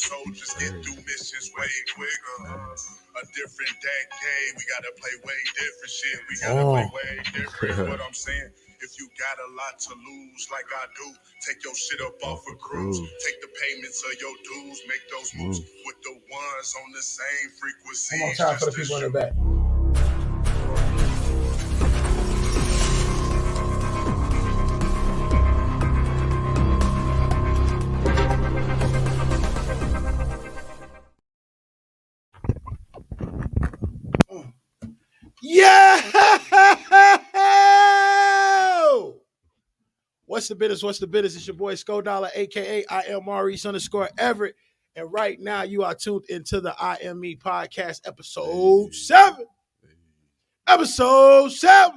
soldiers get through missions way quicker. A different decade, we gotta play way different shit. We gotta play way different. What I'm saying, if you got a lot to lose, like I do, take your shit up off a cruise. Take the payments of your dues, make those moves with the ones on the same frequency. One more time for the people in the back. Yeah! What's the business? What's the business? It's your boy $Dollar, aka I am Maurice _Everett. And right now you are tuned into the Am Me Podcast Ep.7. Ep.7.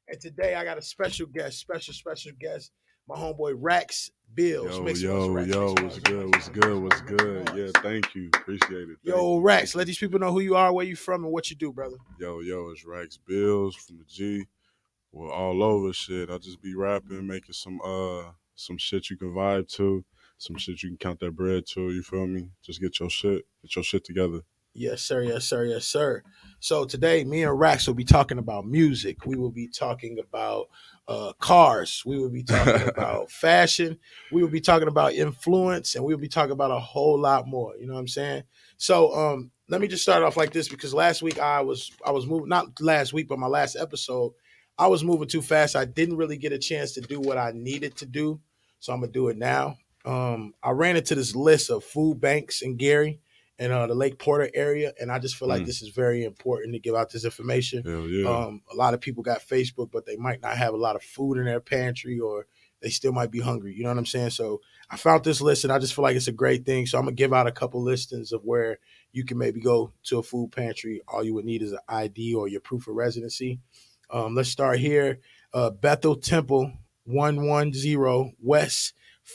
And today I got a special guest, special guest, my homeboy Rax Bills. What's good? Yeah, thank you. Appreciate it. Rax, let these people know who you are, where you from, and what you do, brother. It's Rax Bills from the G. Well, all over shit. I just be rapping, making some shit you can vibe to, some shit you can count that bread to, you feel me? Just get your shit together. Yes, sir. So today, me and Rax will be talking about music. We will be talking about cars. We will be talking about fashion. We will be talking about influence, and we will be talking about a whole lot more. You know what I'm saying? So let me just start off like this, because last week I was moving, not last week, but my last episode, I was moving too fast. I didn't really get a chance to do what I needed to do, so I'm gonna do it now. I ran into this list of food banks in Gary and the Lake Porter area, and I just feel like this is very important to give out this information. Hell yeah. A lot of people got Facebook, but they might not have a lot of food in their pantry, or they still might be hungry. You know what I'm saying? So I found this list, and I just feel like it's a great thing. So I'm gonna give out a couple listings of where you can maybe go to a food pantry. All you would need is an ID or your proof of residency. Let's start here. Bethel Temple, 110 West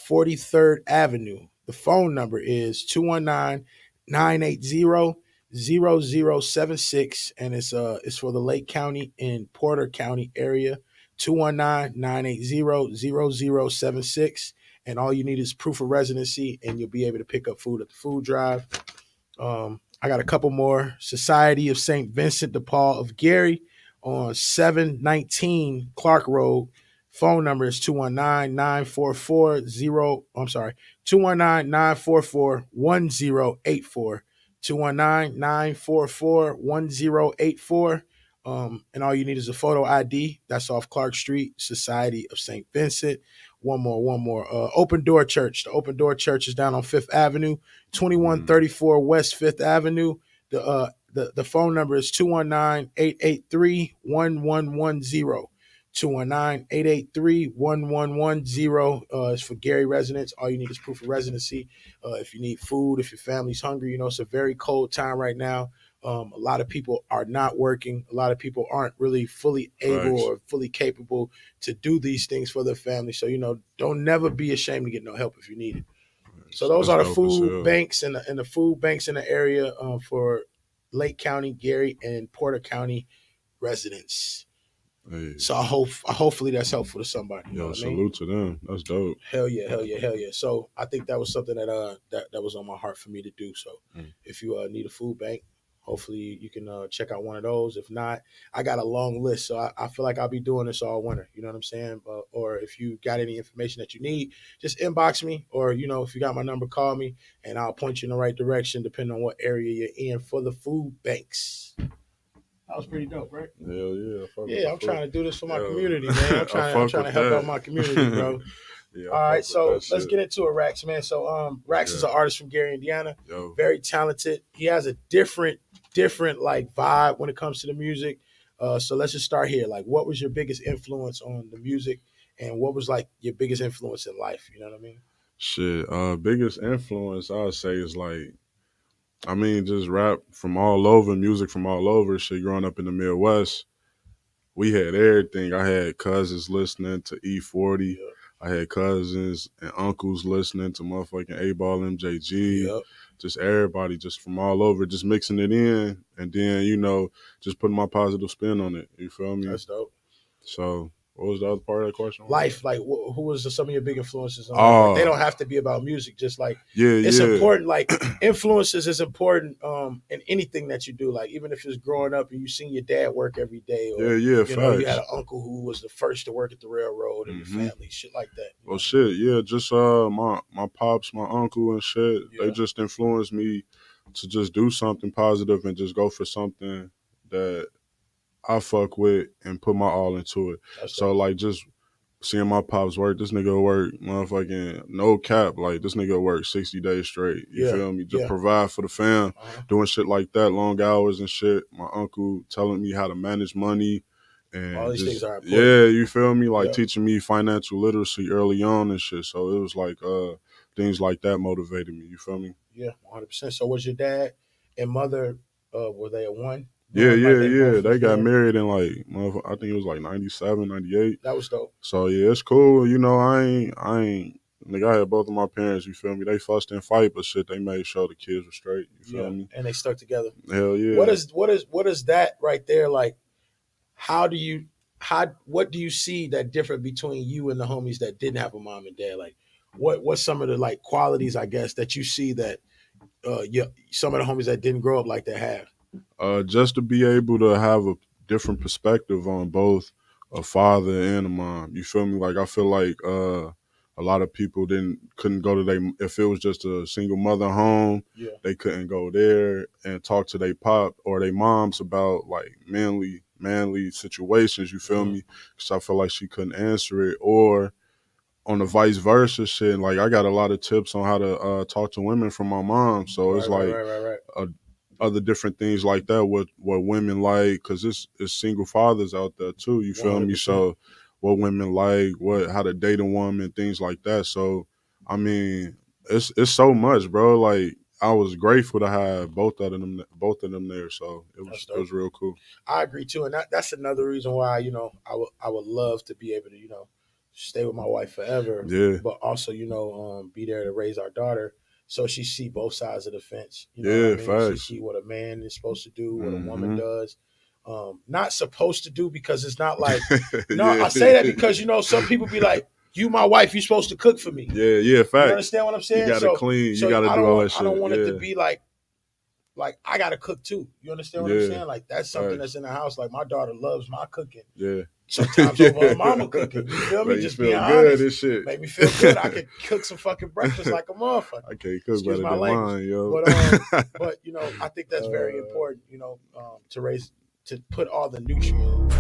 43rd Avenue. The phone number is 219-980-0076, and it's for the Lake County and Porter County area. 219-980-0076, and all you need is proof of residency, and you'll be able to pick up food at the food drive. I got a couple more. Society of St. Vincent de Paul of Gary on 719 Clark Road. Phone number is 219-944-1084. 219-944-1084. And all you need is a photo ID. That's off Clark Street, Society of St. Vincent. One more. Open Door Church. The Open Door Church is down on 5th Avenue, 2134 West 5th Avenue. The phone number is 219-883-1110. 219-883-1110 is for Gary residents. All you need is proof of residency. If you need food, if your family's hungry, it's a very cold time right now. A lot of people are not working. A lot of people aren't really fully able or fully capable to do these things for their family. So, don't never be ashamed to get no help if you need it. So those are the food banks and the food banks in the area for Lake County, Gary, and Porter County residents. Hey. So hopefully that's helpful to somebody. Salute to them. That's dope. Hell yeah. So I think that was something that was on my heart for me to do. So if you need a food bank, hopefully you can check out one of those. If not, I got a long list, so I feel like I'll be doing this all winter. You know what I'm saying? Or if you got any information that you need, just inbox me, or if you got my number, call me, and I'll point you in the right direction depending on what area you're in for the food banks. That was pretty dope, right? Hell yeah. Yeah, I'm trying to do this for my community, man. I'm trying to help out my community, bro. Yeah, all right, so let's get into it, Rax, man. So Rax is an artist from Gary, Indiana. Very talented. He has a different like vibe when it comes to the music. So let's just start here. Like, what was your biggest influence on the music, and what was like your biggest influence in life? You know what I mean? Shit, biggest influence I would say is just rap from all over, music from all over. Shit, growing up in the Midwest, we had everything. I had cousins listening to E40. Yeah. I had cousins and uncles listening to motherfucking 8-Ball MJG. Yep. Just everybody just from all over, just mixing it in, and then, just putting my positive spin on it. You feel me? That's dope. So What was the other part of that question? Life, like who was some of your big influences in life? Like they Oh, don't have to be about music. Just like yeah, it's yeah. important. Like influences is important in anything that you do. Like even if it's growing up and you seen your dad work every day, or Yeah, yeah, you know you had facts. an uncle who was the first to work at the railroad in your Hmm. family, shit like that. You know Well, what I mean? shit, yeah, just my pops, my uncle, and shit. They Yeah, just influenced me to just do something positive and just go for something that I fuck with and put my all into it. that's So dope. like just seeing my pops work, this nigga work motherfucking no cap. Like this nigga work 60 days straight. You Yeah, feel me? Just yeah. provide for the fam, Uh-huh. doing shit like that, long hours and shit. My uncle telling me how to manage money All and these things just are important. yeah, you feel me? Like Yeah, teaching me financial literacy early on and shit. So it was like things like that motivated me. You feel me? yeah, 100%. So was your dad and mother? Were they a Yeah, one? Like yeah, they yeah. both They was got there. married in like I think it was like 97, 98. That was dope. So yeah, it's cool. You know, I ain't nigga. I had both of my parents. You feel me? They fussed and fight, but shit, they made sure the kids were straight. You feel Yeah, me? and they stuck together. Hell What yeah. is that right there like? How do you what do you see that different between you and the homies that didn't have a mom and dad? Like what's some of the like qualities I guess that you see that some of the homies that didn't grow up like that have? Just to be able to have a different perspective on both a father and a mom. You feel me? Like I feel like a lot of people couldn't go to if it was just a single mother home, Yeah. they couldn't go there and talk to their pop or their moms about like manly situations. You feel Mm-hmm. me? Because I feel like she couldn't answer it or on the vice versa shit. Like I got a lot of tips on how to talk to women from my mom. So it's Right, right, like right, right, right. uh, other different things like that. What women like, because it's single fathers out there too. You One feel hundred me? percent. So what women like, what how to date a woman, things like that. So I mean, it's so much, bro. Like I was grateful to have both of them there. So That's it dope. was real cool. I agree too, and that's another reason why I would love to be able to stay with my wife forever, Yeah, but also be there to raise our daughter, so she see both sides of the fence. You know what I yeah, mean? She facts. see what a man is supposed to do, what a woman Hmm. does, not supposed to do because it's not like no. Yeah, I say that because some people be like, "You my wife, you supposed to cook for me." yeah, yeah, You facts. understand what I'm You saying? gotta So clean. You so gotta do all that I don't shit. want it to Yeah, be like I gotta cook too. You understand what I'm yeah, saying? Like that's something facts. that's in the house. Like my daughter loves my cooking. Yeah. Sometimes over her mama cooking. You feel me? Like you Just being feel good honest. and shit. Make me feel good. I could cook some fucking breakfast like a motherfucker. I can't cook Excuse better my than language. mine, yo. But I think that's very uh, important, to put all the nutrients.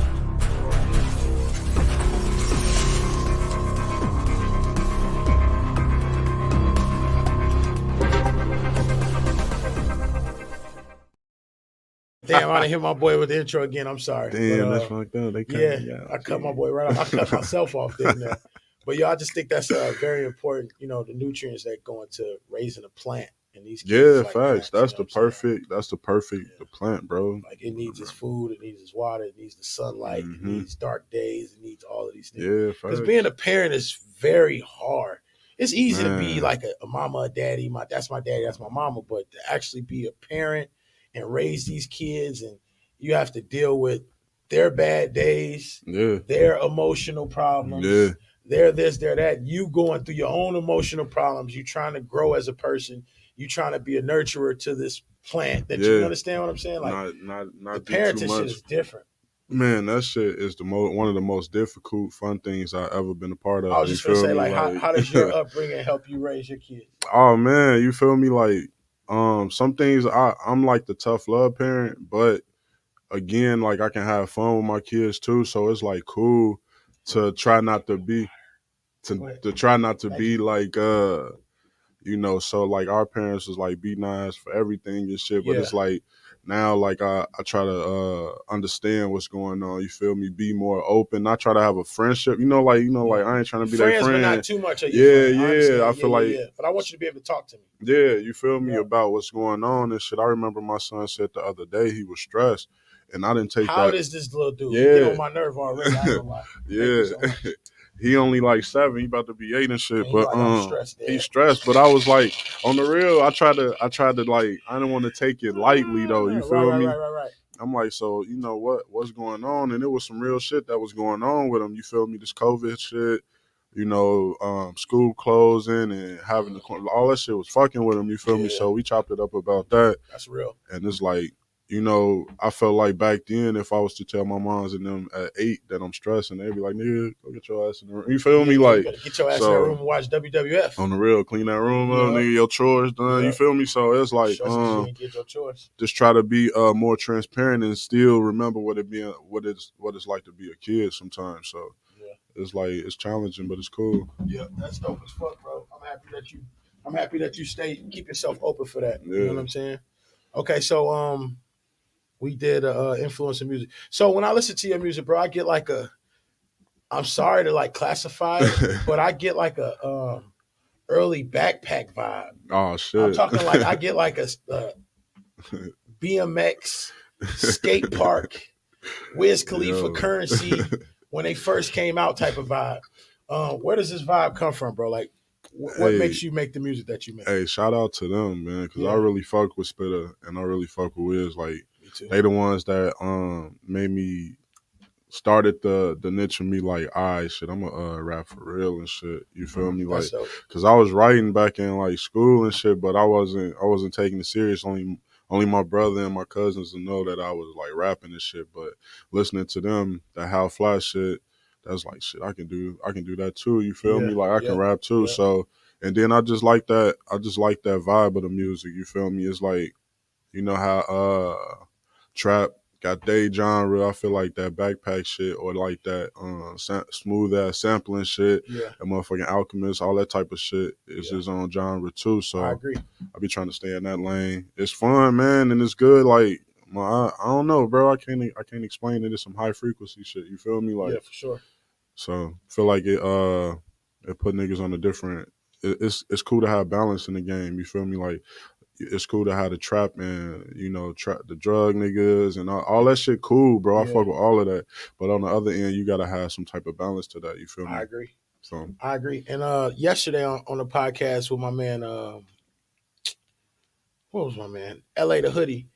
Damn, I didn't hear my boy with the intro again. I'm sorry. But damn, that's fucked up. They cut yeah, me out. I cut my Gee. boy right off. I cut myself off there. But I just think that's very important. The nutrients that go into raising a plant, and these kids is Yeah, like facts. plants. You know what I'm saying? That's the perfect Yeah. the plant, bro. Like it needs its food, it needs its water, it needs the sunlight, it Mm-hmm. needs dark days, it needs all of these things. Yeah, Because being facts. a parent is very hard. It's easy to be Man. like a mama, a daddy. That's my daddy, that's my mama. But to actually be a parent and raise these kids, and you have to deal with their bad days, Yeah. their emotional Yeah. problems, their this, their that. You going through your own emotional problems. You trying to grow as a person. You trying to be a nurturer to this plant that you Yeah. understand what I'm saying? Like the Not do too parenting shit much. is different. Man, that shit is one of the most difficult, fun things I ever been a part I of. was You just gonna feel say, me? like, Like how does your upbringing help you raise your kids? oh man, you feel me? Like, some things I'm like the tough love parent, but again, like I can have fun with my kids too. So it's like cool to try not to be Go ahead. to try not to Thank you. be like so like our parents was like be nice for everything and shit, but Yeah, it's like now like I try to understand what's going on, you feel me, be more open. I try to have a friendship, like yeah. I ain't trying to be their Friends, but not friend. too much of your Yeah, friend. I yeah. I understand. Yeah, feel yeah, like yeah. But I want you to be able to talk to me. yeah, you feel me, Yeah. about what's going on and shit. I remember my son said the other day he was stressed and I didn't take How old that. is this little dude? He get Yeah. on my nerve already. I ain't gonna lie. He make me Yeah. so much. He only like 7, he about to be 8 and shit. And he But like, I'm stressed, he's Dad. stressed. But I was like, on the real, I tried to like I didn't want to take it lightly though, you Right, feel right, me? right, right, right. I'm like, so you know what's going on? And it was some real shit that was going on with him. You feel me? This COVID shit, you know, school closing and having all that shit was fucking with him. You feel me? Yeah. So we chopped it up about that. That's real. And it's like, you know, I felt like back then, if I was to tell my moms and them at 8 that I'm stressing, they'd be like, nigga, go get your ass in the room. You feel me? You Like, gotta get your ass in that room and watch WWF. On the real, clean that room up, nigga, your chores done. You feel me? So it's like, get your chores. just try to be more transparent and still remember what it's like to be a kid sometimes. So it's like, it's challenging, but it's cool. Yeah, that's dope as fuck, bro. I'm happy that you keep yourself open for that. You know what I'm saying? Okay, so we did influence in music. So when I listen to your music, bro, I get like I'm sorry to like classify it, but I get like a early backpack vibe. Oh shit! I'm talking like I get like a BMX skate park, Wiz Khalifa Currency when they first came out type of vibe. Where does this vibe come from, bro? Like, what makes you make the music that you make? Hey, shout out to them, man, because I really fuck with Spitter and I really fuck with Wiz. Like, they the ones that made me started the niche of me. Like, shit, I'm a rap for real and shit. You feel me? Like, because I was writing back in like school and shit, but I wasn't taking it serious. Only my brother and my cousins know that I was like rapping and shit. But listening to them, that How Fly shit, that's like shit. I can do that too. You feel me? Like, I can rap too. So, and then I just like that vibe of the music. You feel me? It's like, you know how trap got their genre. I feel like that backpack shit or like that smooth ass sampling shit. That motherfucking Alchemist, all that type of shit is his own genre too. So I agree. I be trying to stay in that lane. It's fun, man, and it's good. Like, I don't know, bro. I can't explain it. It's some high frequency shit. You feel me? Like, for sure. So I feel like it put niggas on a different. It's cool to have balance in the game. You feel me? Like, it's cool to have the trap and, you know, the drug niggas and all that shit. Cool, bro. I fuck with all of that. But on the other end, you gotta have some type of balance to that. You feel me? I agree. So I agree. And yesterday on the podcast with my man, what was my man? LA the Hoodie.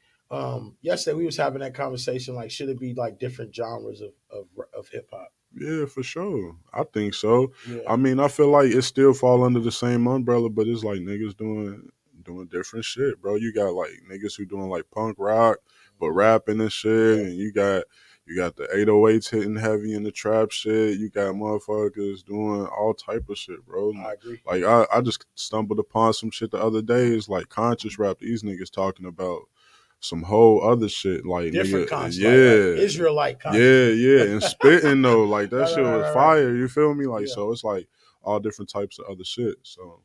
Yesterday we was having that conversation. Like, should it be like different genres of hip hop? Yeah, for sure. I think so. Yeah. I mean, I feel like it still fall under the same umbrella, but it's like niggas doing different shit, bro. You got like niggas who doing like punk rock, but rapping and shit, and you got the 808s hitting heavy in the trap shit. You got motherfuckers doing all type of shit, bro. I agree. Like, I just stumbled upon some shit the other day. It's like conscious rap. These niggas talking about some whole other shit, like different concepts, like Israelite concepts. yeah, and spitting though, like that shit was fire. You feel me? Like, so it's like all different types of other shit. So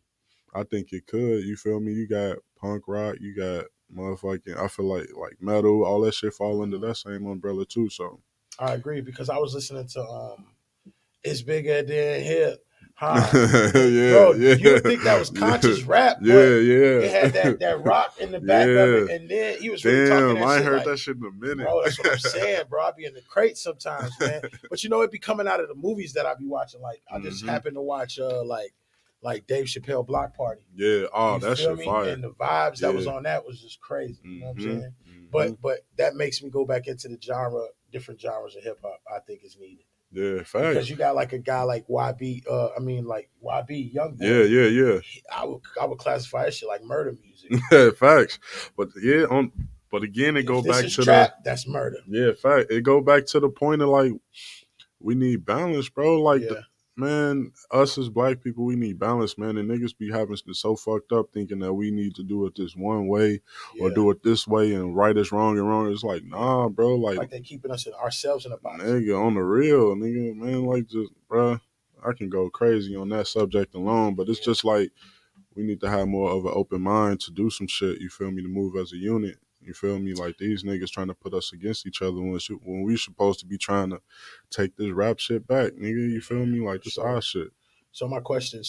I think it could. You feel me? You got punk rock, you got motherfucking. I feel like metal, all that shit fall under that same umbrella too. So I agree, because I was listening to It's Bigger Than Hip. Bro, you would think that was conscious rap, but it had that rock in the back of it, and then he was really talking that shit. I ain't heard like, that shit in a minute. Bro, that's what I'm saying, bro. I be in the crate sometimes, man. But you know, it be coming out of the movies that I be watching. Like, I just happen to watch like Dave Chappelle Block Party. Yeah, that shit fire. And the vibes that was on that was just crazy. You know what I'm saying? But that makes me go back into the different genres of hip hop. I think is needed. Yeah, facts. Because you got like a guy like YB, YB, Young Boy. Yeah. I would classify that shit like murder music. Yeah, facts. But but again, it go back to trap, that's murder. Yeah, fact. It go back to the point of like, we need balance, bro. Like, man, us as black people, we need balance, man. And niggas be having so fucked up thinking that we need to do it this one way or do it this way and right is wrong and wrong. It's like, nah, bro. Like they keeping ourselves in a box. Nigga, on the real, nigga, man, like, just, bro, I can go crazy on that subject alone, but it's just like, we need to have more of an open mind to do some shit, you feel me, to move as a unit. You feel me? Like, these niggas trying to put us against each other when we supposed to be trying to take this rap shit back, nigga. You feel me? Like, this our shit. So my question,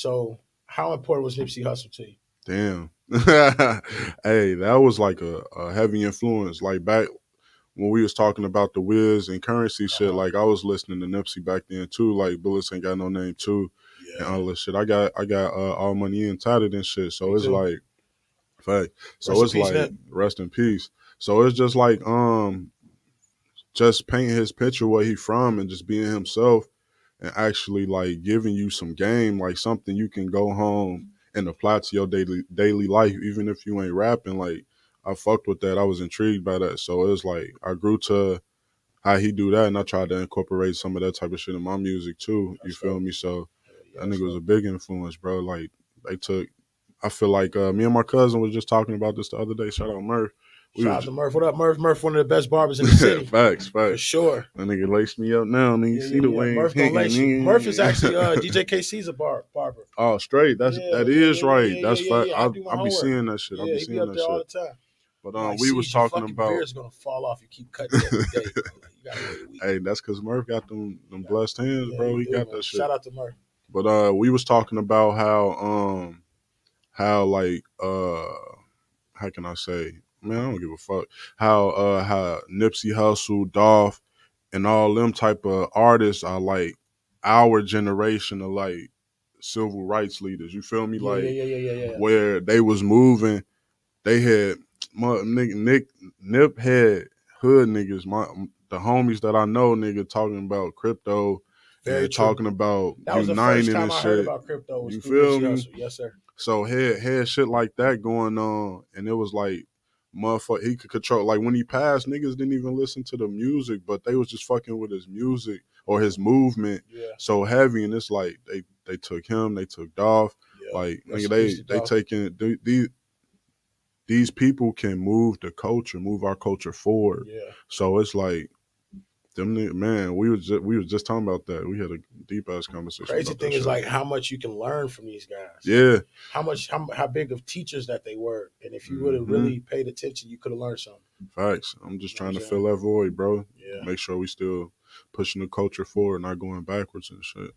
how important was Nipsey Hussle to you? Damn. Hey, that was like a heavy influence. Like, back when we was talking about the Wiz and Currency shit, like, I was listening to Nipsey back then too, like Bullets Ain't Got No Name too, and all this shit. I got All Money In Tatted and shit. So it's like, fact. So it's like, rest in peace. So it's just like, just painting his picture where he from and just being himself and actually like giving you some game, like something you can go home and apply to your daily life, even if you ain't rapping. Like I fucked with that. I was intrigued by that. So it was like I grew to how he do that, and I tried to incorporate some of that type of shit in my music too. You feel me? So that nigga was a big influence, bro. Like they took. I feel like me and my cousin was just talking about this the other day. Shout out Murph. Shout out to Murph. What up, Murph? Murph, one of the best barbers in the city. Facts. For sure. That nigga laced me up now, nigga. See the way Murph gonna lace you. Murph is actually DJ KC's a barber. Oh, straight. That is right. That's fact. I be seeing that shit. I be seeing that shit all the time. But we was talking about your beard's gonna fall off. You keep cutting it every day. Bro. Like, you gotta wait a week. Hey, that's because Murph got them blessed hands, bro. He got that shit. Shout out to Murph. But we was talking about how like how can I say, man, I don't give a fuck. How Nipsey Hussle, Dolph, and all them type of artists are like our generation of like civil rights leaders. You feel me? Where they was moving, they had Nip had hood niggas. The homies that I know, nigga, talking about crypto. Very talking about that was uniting the first time and I shit. Heard about crypto. You feel me? Yes, sir. So had shit like that going on, and it was like, motherfucker, he could control. Like when he passed, niggas didn't even listen to the music, but they was just fucking with his music or his movement so heavy, and it's like they took him, they took Dolph, like nigga, they taking these people can move the culture, move our culture forward. Yeah. So it's like. Man, we was just talking about that. We had a deep ass conversation. Crazy thing is like how much you can learn from these guys. Yeah. How big of teachers that they were, and if you would have really paid attention, you could have learned something. Facts. I'm just trying to fill that void, bro. Yeah. Make sure we still pushing the culture forward, not going backwards and shit.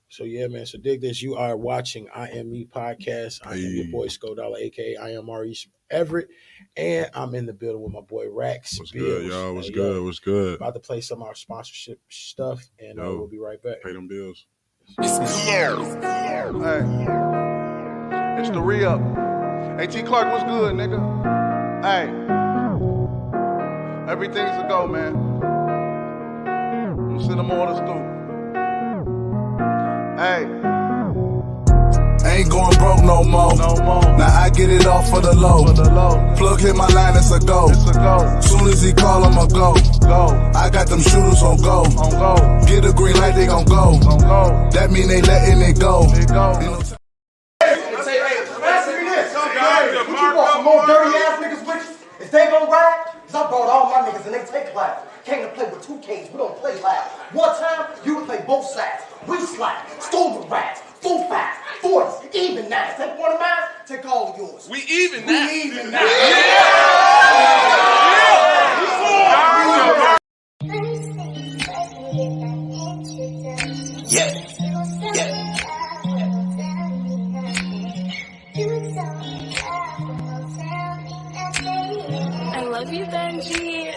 So yeah, man. So dig this. You are watching I Am Me Podcast. I am your boy Skodollar, aka I am Maurice Everett, and I'm in the building with my boy Rax. What's good, y'all? What's good? What's good? About to play some of our sponsorship stuff, and we'll be right back. Pay them bills. It's the re-up. Hey, T. Clark, what's good, nigga? Hey, everything's a go, man. I'm send them orders through. Hey. Ain't going broke no more. Now I get it off for the low. Plug hit my line, it's a go. Soon as he call, I'ma go. I got them shooters on go. Get a green light, they gon' go. That mean they letting it go. Some more dirty ass niggas with you? If they gon' ride, cause I brought all my niggas and they take life. Came to play with 2Ks, we don't play loud. One time, you can play both sides. We slide, stole the rats, 4 5, 40s, even 9s. Take one of mine, take all of yours. We even now. I love you, Benji.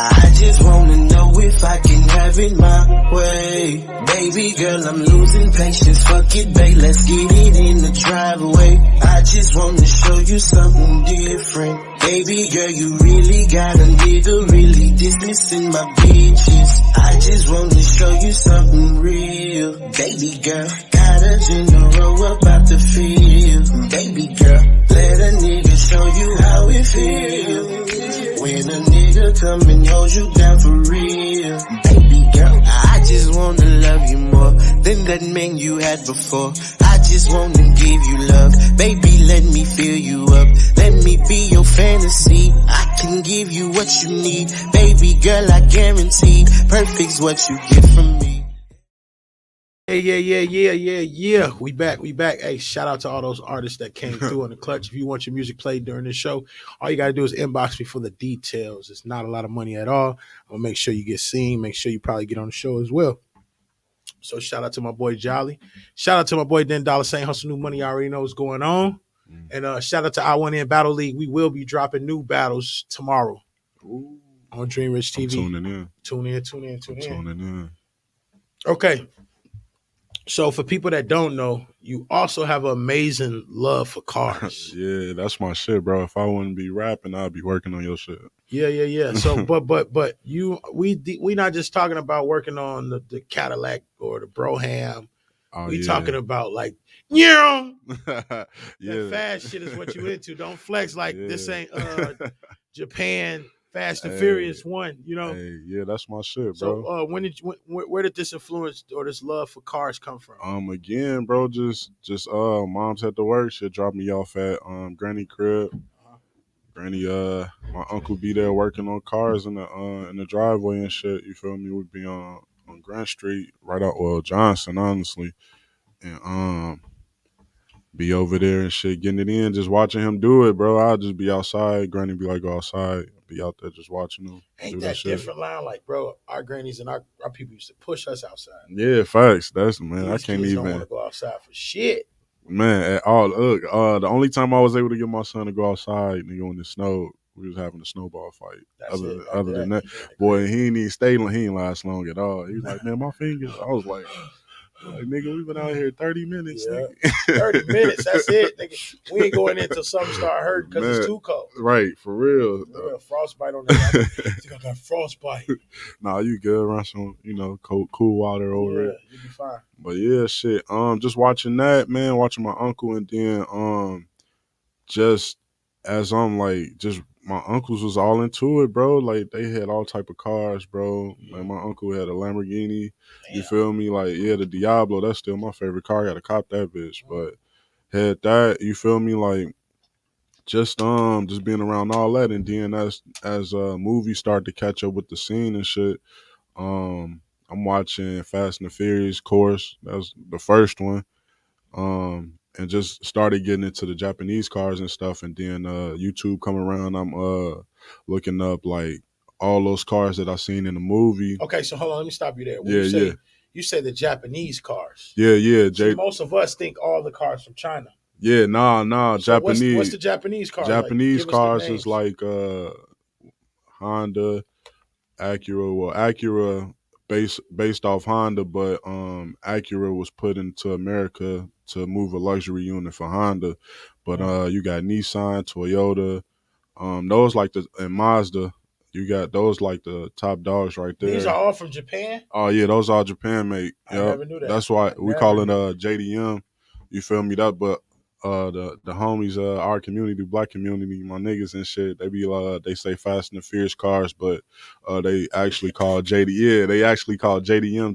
I just wanna know if I can have it my way. Baby girl, I'm losing patience. Fuck it, babe, let's get it in the driveway. I just wanna show you something different. Baby girl, you really got a nigga really dismissing my bitches. I just wanna show you something real. Baby girl, got a general about to feel. Baby girl, let a nigga show you how it feels. When a nigga come and hold you down for real. Baby girl, I just wanna love you more than that man you had before. I just wanna give you love. Baby, let me fill you up. Let me be your fantasy. I can give you what you need. Baby girl, I guarantee perfect's what you get from me. Yeah. We back. Hey, shout out to all those artists that came through in the clutch. If you want your music played during this show, all you got to do is inbox me for the details. It's not a lot of money at all. I'm going to make sure you get seen. Make sure you probably get on the show as well. So shout out to my boy Jolly. Shout out to my boy Den Dollar saying Hustle New Money. I already know what's going on. And shout out to I Want In Battle League. We will be dropping new battles tomorrow. Ooh. on Dream Rich I'm TV. tuning in. Tune in. Tuning in. Okay. So for people that don't know, you also have an amazing love for cars. Yeah, that's my shit, bro. If I wouldn't be rapping, I'd be working on your shit. Yeah. So, but we not just talking about working on the Cadillac or the Broham. We talking about like, yeah. That fast shit is what you into. Don't flex like this ain't Japan Fast and Furious 1, you know. Hey, yeah, that's my shit, So bro. where did this influence or this love for cars come from? Again, bro, just mom's had to work. She'll drop me off at Granny crib. Granny, my uncle be there working on cars in the driveway and shit. You feel me? We'd be on Grant Street, right out Johnson, honestly, and be over there and shit, getting it in, just watching him do it, bro. I'll just be outside. Granny be like, go outside. Be out there just watching him. Ain't that different line? Like, bro, our grannies and our people used to push us outside. Yeah, facts. That's, man, These I can't kids even. don't want to go outside for shit. Man, at all. Look, the only time I was able to get my son to go outside, nigga, when it snowed, we was having a snowball fight. Other than that, boy, he ain't even stay long. He ain't last long at all. He was like, man, my fingers. I was like, nigga, we've been out here 30 minutes. Yeah. Nigga. 30 minutes, that's it, nigga. We ain't going in until something start hurting because it's too cold. Right, for real. Frostbite on that. I think I got frostbite. Nah, you good. Run some, cool water over it. Yeah, you be fine. But yeah, shit. Just watching that, man, watching my uncle, and then just as I'm like, just my uncles was all into it, bro. Like they had all type of cars, bro. Like my uncle had a Lamborghini. Damn. You feel me? Like, yeah, the Diablo, that's still my favorite car. I gotta cop that bitch. But had that, you feel me? Like just being around all that, and then as movies start to catch up with the scene and shit, I'm watching Fast and the Furious, course. That was the first one. And just started getting into the Japanese cars and stuff, and then YouTube come around. I'm looking up like all those cars that I seen in the movie. Okay, so hold on, let me stop you there. When you say the Japanese cars. Yeah. See, most of us think all the cars from China. Yeah, nah. So Japanese. What's the Japanese car? Japanese cars is like Honda, Acura. Well, Acura based off Honda, but Acura was put into America to move a luxury unit for Honda. But you got Nissan, Toyota, those like and Mazda. You got those like the top dogs right there. These are all from Japan? Oh yeah, those are Japan made. I never knew that. That's why we call it JDM. You feel me? That, but the homies, our community, black community, my niggas and shit, they be they say Fast and the Furious cars, but they actually call they actually call JDM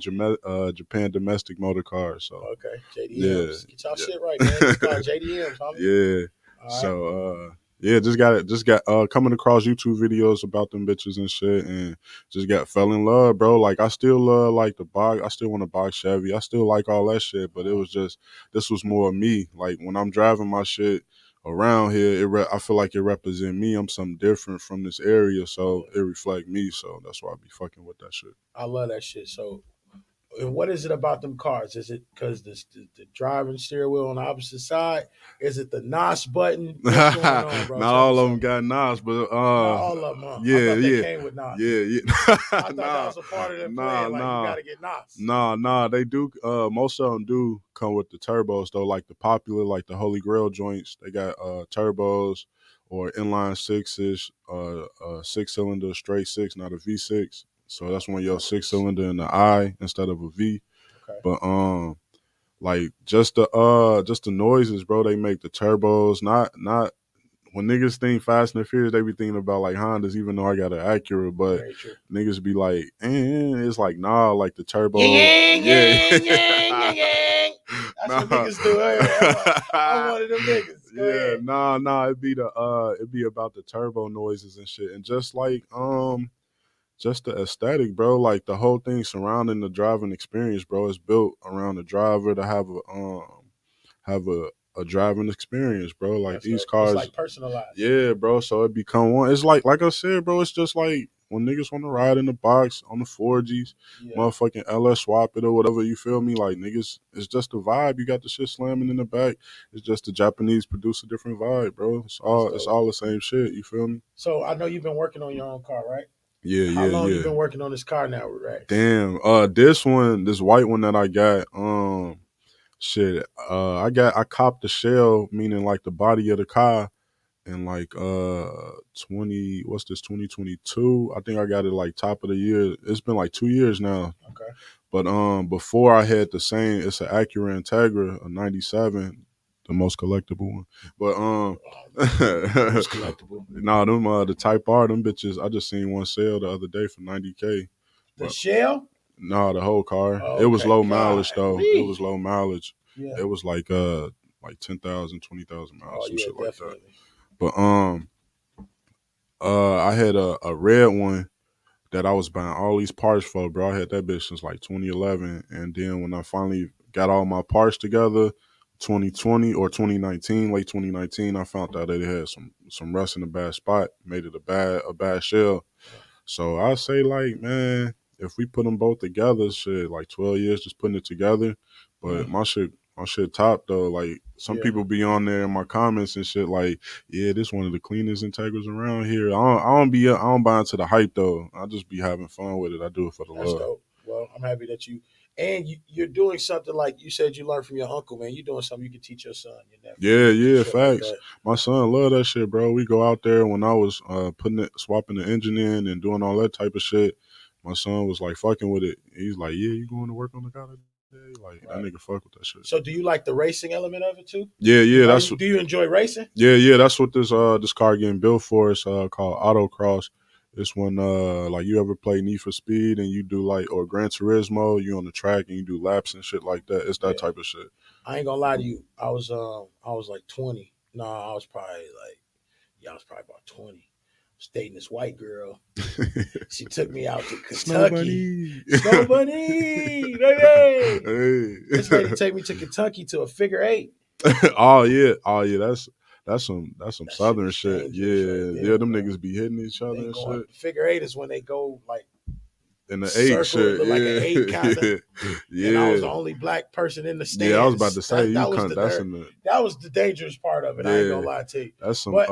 Japan Domestic Motor Cars. So okay, JDMs. Get y'all shit right, man. It's called JDMs, homie. Yeah. Right. So just got coming across YouTube videos about them bitches and shit, and just fell in love, bro. Like I still like the box. I still want to box Chevy. I still like all that shit, but it was just, this was more of me. Like when I'm driving my shit around here, I feel like it represents me. I'm something different from this area, so it reflect me. So that's why I be fucking with that shit. I love that shit. So. And what is it about them cars? Is it because the driving steering wheel on the opposite side? Is it the NOS button? What's going on, bro? Not all of them got NOS, but not all of them. Huh? Yeah, I thought they came with NOS. Yeah. I thought that was a part of the plan. Like you gotta get NOS. Nah. They do. Most of them do come with the turbos though. Like the popular, like the Holy Grail joints, they got turbos or inline sixes, 6-cylinder straight six, not a V6. So that's when your 6-cylinder in the I instead of a V. Okay. But like just the noises, bro, they make the turbos. Not when niggas think Fast and the Furious, they be thinking about like Hondas, even though I got an Acura, but niggas be like, it's like nah, like the turbo. Yeah. That's what niggas do. I'm one of them niggas. Nah, it'd be about the turbo noises and shit. And just like just the aesthetic, bro. Like the whole thing surrounding the driving experience, bro, is built around the driver to have a driving experience, bro. Like these cars, it's like personalized. Yeah, bro. So it become one. It's like I said, bro. It's just like when niggas want to ride in the box on the 4Gs, motherfucking LS swap it or whatever. You feel me? Like niggas, it's just a vibe. You got the shit slamming in the back. It's just the Japanese produce a different vibe, bro. It's all the same shit. You feel me? So I know you've been working on your own car, right? Yeah, How yeah, long you yeah. been working on this car now, Rex? Damn. This white one that I got, shit. I copped the shell, meaning like the body of the car in like 2022. I think I got it like top of the year. It's been like 2 years now. Okay. But before I had the same, it's an Acura Integra, a '97, the most collectible one. But Most collectible. nah, them the Type R, them bitches. I just seen one sale the other day for $90K. The But shell? nah, the whole car. It was Okay. low God. mileage though. It was low mileage. Yeah. It was like 10,000, 20,000 miles, Oh some yeah, shit like that. definitely. But I had a red one that I was buying all these parts for, bro. I had that bitch since like 2011, and then when I finally got all my parts together, 2020 or 2019, late 2019, I found out that it had some rust in a bad spot, made it a bad shell. So I say like, man, if we put them both together, shit, like 12 years just putting it together. But my shit top though. Like some Yeah. people be on there in my comments and shit like, yeah, this one of the cleanest Integras around here. I don't buy into the hype though. I just be having fun with it. I do it for the That's love. dope. Well, I'm happy that you're doing something like you said you learned from your uncle, man. You're doing something you can teach your son, your nephew. Yeah, Shit like facts. that. My son love that shit, bro. We go out there when I was swapping the engine in and doing all that type of shit. My son was like fucking with it. He's like, yeah, you going to work on the car today? Like that Right. nigga fuck with that shit. So do you like the racing element of it too? Yeah, Do you enjoy racing? yeah, that's what this car getting built for. It's called Autocross. It's when like you ever play Need for Speed and you do like or Gran Turismo, you on the track and you do laps and shit like that. It's that Yeah. type of shit. I ain't gonna lie to you. I was like 20. No, I was probably about 20. I was dating this white girl. She took me out to Kentucky. Snow Bunny, baby. Hey. This lady take me to Kentucky to a figure eight. Oh yeah. That's some That shit southern was shit. dangerous right Yeah, there, them bro. niggas be hitting each other They and going shit. figure eight is when they go like And the eight circle. It shit, look like an eight kind of. yeah, And I was yeah. the only black person in the Yeah, I was about stands. to say you That was can't. That's in the that was the dangerous part of it. I ain't yeah. gonna lie to you. That's some But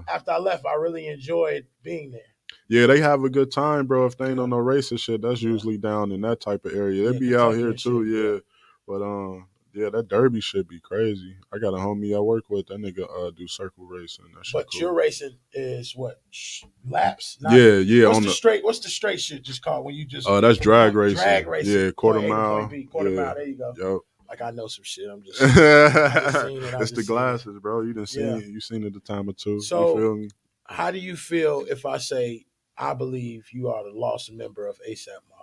after I left, I really enjoyed being there. yeah, they have a good time, bro. If they ain't Yeah. on no racist shit, that's Yeah. usually down in that type of area. They Yeah, be out Kentucky here and too, shit, yeah. yeah. But yeah, that derby shit be crazy. I got a homie I work with. That nigga do circle racing. That shit But cool. your racing is what laps? Yeah. What's the straight shit just called when you just that's from drag point, racing. drag racing? Yeah, quarter point A to mile. point B, quarter Yeah. mile. There you go. Yep. Like I know some shit. I just seen it. It's the glasses, bro. You seen it a time or two. So you feel me? how do you feel if I say I believe you are the lost member of ASAP Mob?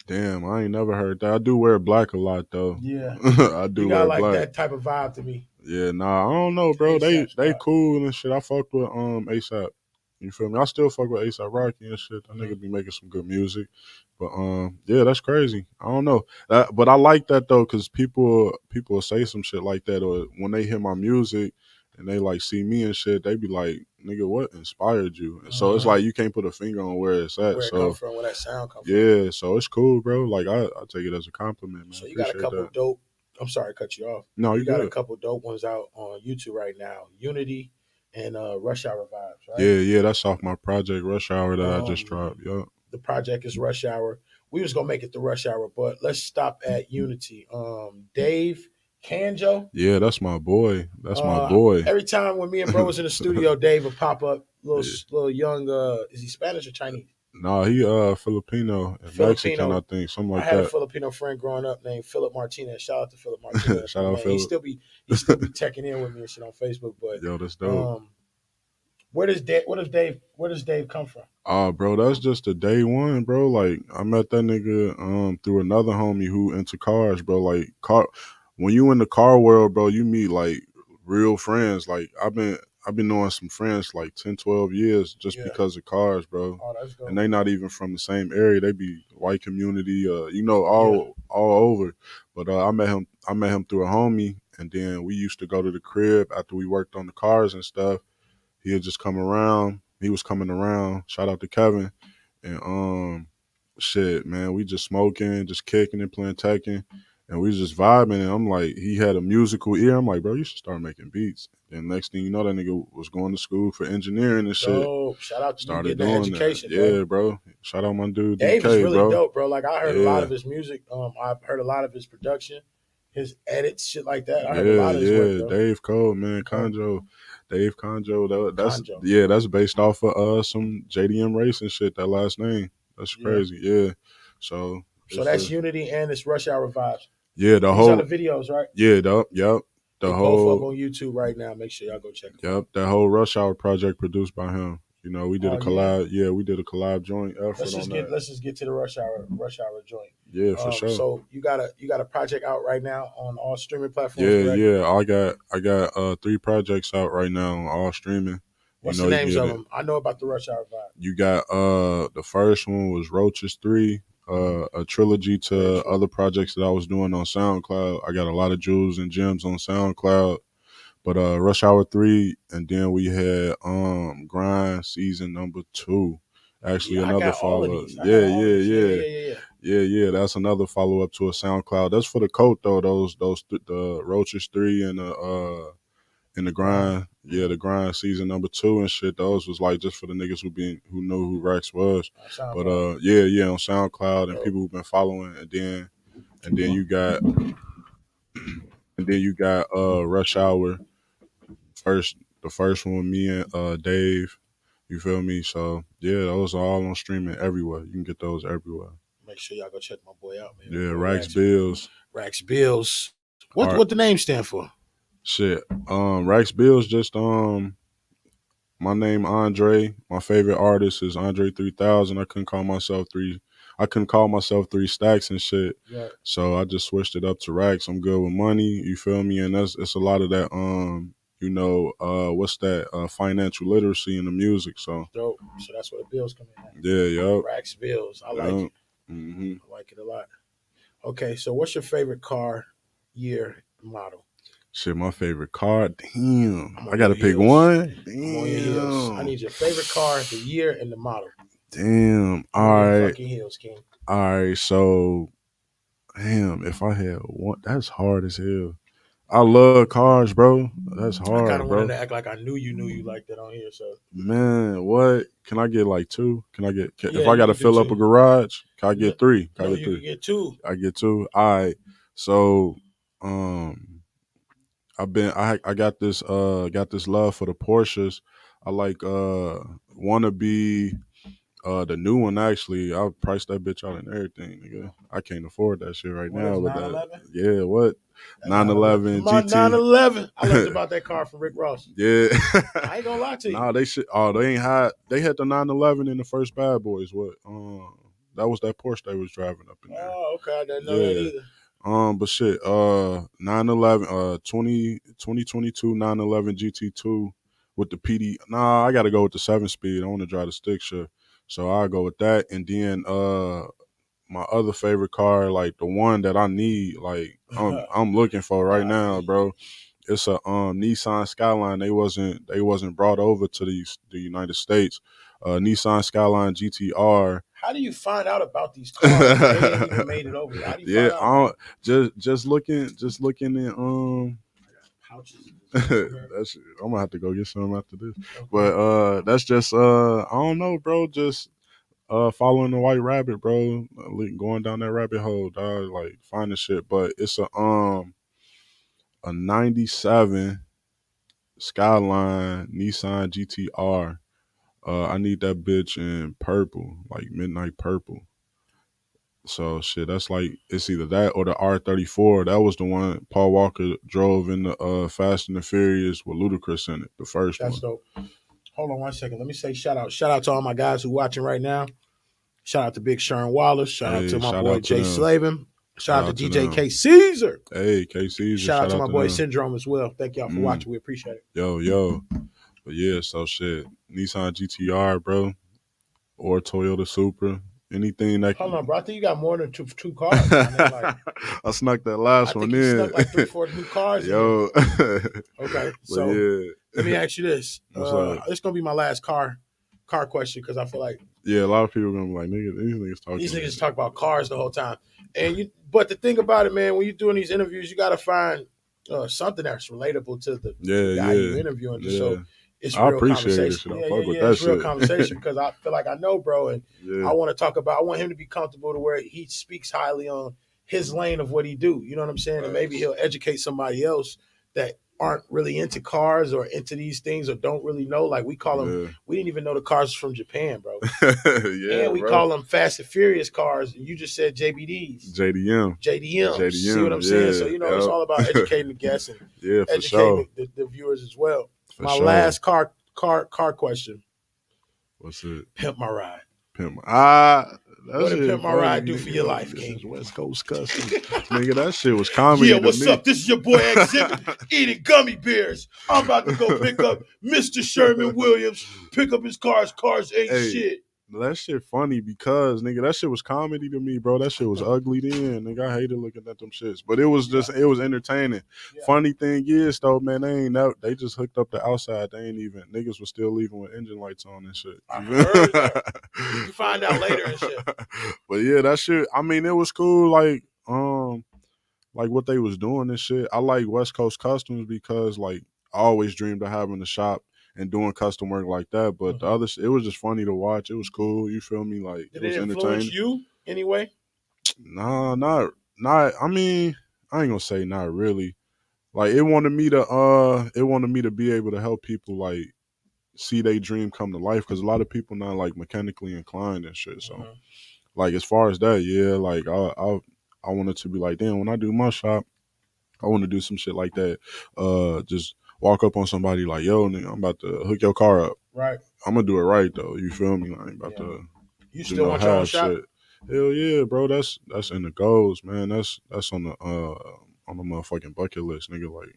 Damn, I ain't never heard that. I do wear black a lot though. Yeah, I do you wear got like black. that type of vibe to me. Yeah, nah, I don't know, bro. A$AP They Rocky. cool and shit. I fucked with ASAP. You feel me? I still fuck with ASAP Rocky and shit. That Mm-hmm. nigga be making some good music. But yeah, that's crazy. I don't know. But I like that though, cause people will say some shit like that, or when they hear my music and they like see me and shit, they be like, "Nigga, what inspired you?" And so it's like you can't put a finger on where it's at. Where it so come from, where that sound come from. yeah, so it's cool, bro. Like I take it as a compliment, man. So you got a couple that. dope. I'm sorry to cut you off. No, you got good. a couple dope ones out on YouTube right now. Unity and Rush Hour Vibes, right? Yeah, that's off my project Rush Hour that I just dropped. Yeah. The project is Rush Hour. We was gonna make it to Rush Hour, but let's stop at Unity. Dave Kanjo. Yeah, that's my boy. That's my boy. Every time when me and bro was in the studio, Dave would pop up, little young. Is he Spanish or Chinese? No, he Filipino and Mexican, I think, something like I had that. a Filipino friend growing up named Philip Martinez. Shout out to Philip Martinez. Shout out man. Philip. He still be checking in with me and shit on Facebook. But yo, that's dope. Where does Dave come from? Bro, that's just a day one, bro. Like I met that nigga through another homie who into cars, bro. Like when you in the car world, bro, you meet like real friends. Like I've been knowing some friends like 10, 12 years just because of cars, bro. Oh, that's dope. And they not even from the same area. They be white community, all over. But I met him through a homie, and then we used to go to the crib after we worked on the cars and stuff. He'd just come around. He was coming around. Shout out to Kevin. And shit, man, we just smoking, just kicking and playing Tekken. and we was just vibing. And I'm like, he had a musical ear. I'm like, bro, you should start making beats. And next thing you know, that nigga was going to school for engineering and shit. Dope. Shout out to you Started getting that doing that. education, Yeah, bro. Shout out my dude Dave is DK, really bro. dope, bro. Like I heard a lot of Yeah. his music. I've heard a lot of his production, his edits, shit like that. I heard a lot of his work, bro. Dave Cole, man, Conjo, Dave Conjo. That's Conjo. that's based off of some JDM racing shit. That last name, that's crazy. Yeah, so that's Unity and it's Rush Hour Vibes. Yeah, the These whole are the videos, right? Yeah, the whole both up on YouTube right now. Make sure y'all go check them out. That whole Rush Hour project produced by him. You know, we did a collab. Yeah. We did a collab joint effort let's just get to the Rush Hour joint. Yeah, for sure. So you got a project out right now on all streaming platforms. I got 3 projects out right now on all streaming. What's the names of them? I know about the Rush Hour vibe. You got the first one was Roaches 3, a trilogy to other projects that I was doing on SoundCloud. I got a lot of jewels and gems on SoundCloud. But Rush Hour 3, and then we had Grind Season number 2. Actually, another follow up. Yeah. That's another follow up to a SoundCloud. That's for the coat though. The Roaches 3 and the Grind. Yeah, the Grind Season number 2 and shit. Those was like just for the niggas who knew who Rex was. But on SoundCloud and people who've been following, and then you got Rush Hour. The first one with me and Dave, you feel me? So yeah, those are all on streaming everywhere. You can get those everywhere. Make sure y'all go check my boy out, man. Yeah, Rax Bills. Rax Bills. What the name stand for? Shit. Rax Bills just my name Andre. My favorite artist is Andre 3000. I couldn't call myself 3 Stacks and shit. Right. So I just switched it up to Rax. I'm good with money, you feel me? And it's a lot of that what's that? Financial literacy in the music. So dope. So that's where the bills come in at. Yeah, Rax Bills. I like it. Mm-hmm. I like it a lot. Okay, so what's your favorite car, year, model? Shit, my favorite car. Damn. I gotta pick one. Damn. I'm on your heels. I need your favorite car, the year, and the model. Damn. All right. Fucking heels, King. All right, so damn, if I had one, that's hard as hell. I love cars, bro. That's hard, I kind of bro. wanted to act like I knew you like that on here. So man, what? Can I get like 2? If I got to fill up a garage, can I get 3? Can get 2. I get 2. All right. So, I got this love for the Porsches. I like Wannabe. The new one actually, I priced that bitch out and everything, nigga. I can't afford that shit right now. But what? 911 My GT. 911. I learned about that car from Rick Ross. Yeah. I ain't gonna lie to you. Nah, they ain't hot. They had the 911 in the first Bad Boys. What? That was that Porsche they was driving up in there. Oh, okay. I didn't know that either. But shit, 911, 2022 911 GT2 with the PD. Nah, I gotta go with the 7-speed. I want to drive the stick shift. So I'll go with that. And then my other favorite car, like the one that I need, like I'm looking for right now, bro. It's a Nissan Skyline. They wasn't brought over to the United States. Nissan Skyline GTR. How do you find out about these cars? They ain't even made it over. How do you find out? Just looking in pouches. That's I'm gonna have to go get some after this. Okay. But that's just I don't know, bro. Just following the white rabbit, bro. Going down that rabbit hole, dog. Like finding shit. But it's a 97 Skyline Nissan GTR. I need that bitch in purple, like midnight purple. So shit, that's like it's either that or the R34. That was the one Paul Walker drove in the Fast and the Furious with Ludacris in it. The first one. That's dope. Hold on 1 second. Let me say shout out to all my guys who watching right now. Shout out to Big Sharon Wallace. Shout out to my boy Jay Slavin. Shout out to DJ K Caesar. Hey, K Caesar. Shout out to my boy Syndrome as well. Thank y'all for watching. We appreciate it. Yo. But yeah, so shit. Nissan GTR, bro. Or Toyota Supra. Anything that hold on, bro. I think you got more than two cars. Like, I snuck that last one in. You snuck like 3-4 new cars. Yo. Okay, so let me ask you this. It's gonna be my last car question because I feel like Yeah, a lot of people gonna be like, nigga, these niggas talking. These niggas talk about cars the whole time. But the thing about it, man, when you're doing these interviews, you got to find something that's relatable to the guy you interviewing, just so it's I real appreciate conversation. it. I fuck with that it's real shit. conversation because I feel like I know, bro, and I want to talk about. I want him to be comfortable to where he speaks highly on his lane of what he do. You know what I'm saying? And maybe he'll educate somebody else that aren't really into cars or into these things or don't really know. Like we call them, we didn't even know the cars from Japan, bro. And we call them Fast and Furious cars. And you just said JBDs. JDM. See what I'm saying? So, it's all about educating the guests and educating the viewers as well. My last car question. What's it? Pimp My Ride. What did Pimp My Ride do for your life, King? West Coast Customs. Nigga, that shit was comedy. Yeah, what's up? This is your boy Exhibit eating gummy bears. I'm about to go pick up Mr. Sherman Williams, pick up his cars. Cars ain't shit. That shit funny because, nigga, that shit was comedy to me, bro. That shit was ugly then. Nigga, I hated looking at them shits. But it was just, it was entertaining. Yeah. Funny thing is, though, man, they just hooked up the outside. They ain't even, niggas was still leaving with engine lights on and shit. I heard that. You find out later and shit. But yeah, that shit, I mean, it was cool, like what they was doing and shit. I like West Coast Customs because, like, I always dreamed of having a shop and doing custom work like that, but the other, it was just funny to watch. It was cool. You feel me? Like, did it was it influence you anyway? Nah, not. I mean, I ain't gonna say not really. Like, it wanted me to be able to help people like see their dream come to life because a lot of people not like mechanically inclined and shit. So, like, as far as that, yeah, like I wanted to be like, damn, when I do my shop, I want to do some shit like that. Just walk up on somebody like, yo, nigga, I'm about to hook your car up. Right. I'm gonna do it right though. You feel me? I ain't about to. You still want your own shop? Shit. Hell yeah, bro. That's in the goals, man. That's on the motherfucking bucket list, nigga. Like,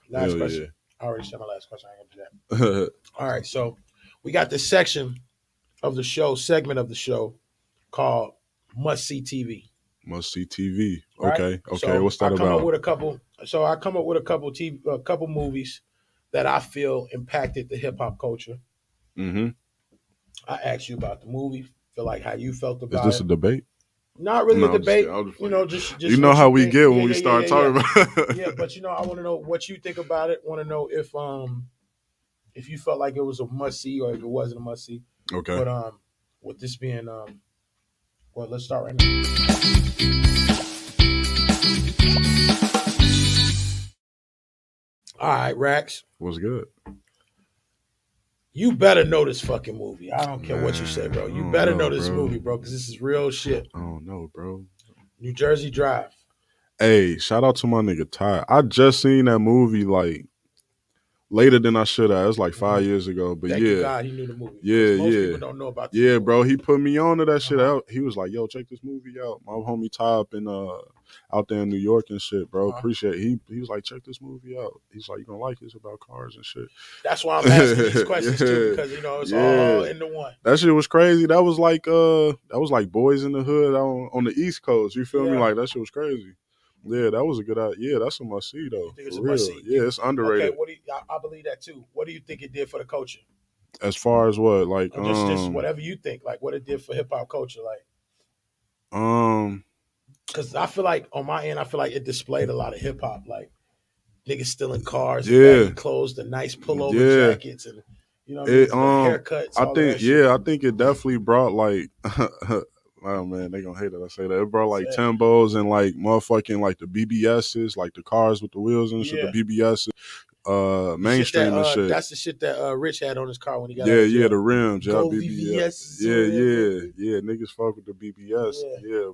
last question. Yeah. I already said my last question. I ain't gonna do that. All right, so we got this segment of the show called Must See TV. Must See TV. Right? Okay. So what's that about? I come up with a couple movies that I feel impacted the hip hop culture. Mm-hmm. I asked you about the movie. Feel like how you felt about it. Is this a debate? Not really a debate. Just you know how we get when we start talking about it. Yeah, but I want to know what you think about it. Want to know if you felt like it was a must see or if it wasn't a must see. Okay. But with this being well, let's start right now. All right, Rax. What's good? You better know this fucking movie. I don't care what you say, bro. You better know this movie, bro, because this is real shit. I don't know, bro. New Jersey Drive. Hey, shout out to my nigga Ty. I just seen that movie like later than I should have. It was like 5 years ago. But Thank you God he knew the movie. Most people don't know about this movie. Bro. He put me on to that shit out. He was like, yo, check this movie out. My homie Ty up in out there in New York and shit, bro. Appreciate it. He was like, check this movie out. He's like, you gonna like it. It's about cars and shit. That's why I'm asking these questions too, because it's all into one. That shit was crazy. That was like Boys in the Hood on the East Coast. You feel me? Like, that shit was crazy. Yeah, that was a good idea. Yeah, that's a must see though. You think it's a must see? Yeah, it's underrated. Okay, I believe that too. What do you think it did for the culture? As far as what, like, just whatever you think, like what it did for hip hop culture, like. Because I feel like on my end, it displayed a lot of hip hop, like niggas stealing cars, baggy clothes, the nice pullover jackets, and the haircuts. I think it definitely brought like. Oh man, they gonna hate that I say that. It brought like Timbos and like motherfucking like the BBSs, like the cars with the wheels and shit, the BBSs, mainstream and shit. That's the shit that Rich had on his car when he got the rims, Go BBS. Yeah, niggas fuck with the BBS,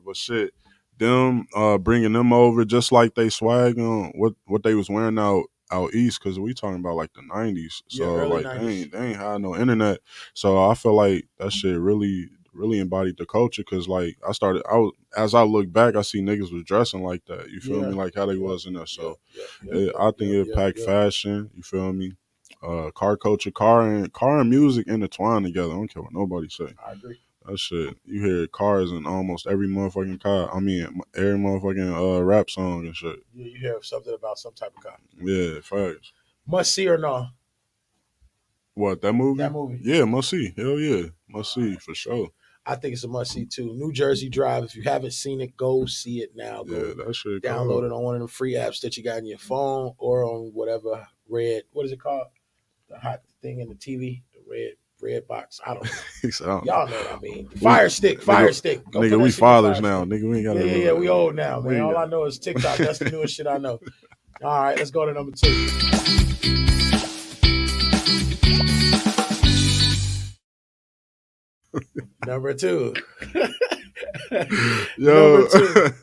but shit, them bringing them over just like they swag on what they was wearing out east, because we talking about like the 90s, so like 90s. They ain't had no internet, so I feel like that shit really embodied the culture, because like as I look back, I see niggas was dressing like that, you feel me, like how they was in there, so I think it packed fashion, you feel me, car culture, car and music intertwined together. I don't care what nobody say. I agree. That shit, you hear cars in almost every motherfucking car. I mean, every motherfucking rap song and shit. Yeah, you hear something about some type of car. Yeah, facts. Must see or no? What, that movie? That movie. Yeah, must see. Hell yeah, must see for sure. I think it's a must see too. New Jersey Drive. If you haven't seen it, go see it now. Yeah, Go that shit download cool. it on one of the free apps that you got in your phone or on whatever red. What is it called? The hot thing in the TV. The red box. I don't know. He said, I don't know. Y'all know what I mean. Fire stick. Go Nigga, put that we shit in your fathers Fire now. Stick. Nigga, we ain't got to Yeah. We old now, man. All got- I know is TikTok. That's the newest shit I know. All right, let's go to number 2. Number 2. Yo. Number 2.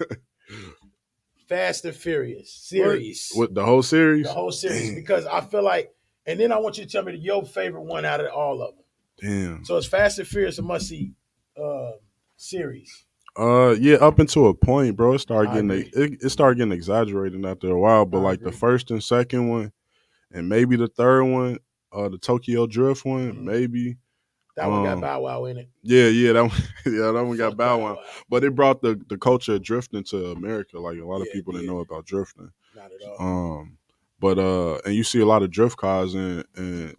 Fast and Furious series. What, the whole series? The whole series. Damn. Because I feel like, and then I want you to tell me your favorite one out of all of them. Damn. So it's Fast and Furious a must-see series. Yeah, up until a point, bro. It started I getting agree. it started getting exaggerated after a while. But I like the agree. first and second one, and maybe the third one, the Tokyo Drift one, Mhm. maybe. That one got Bow Wow in it. Yeah, that one, that one got Fuck Bow Wow. But it brought the culture of drifting to America. Like a lot of people didn't know about drifting. Not at all. But and you see a lot of drift cars and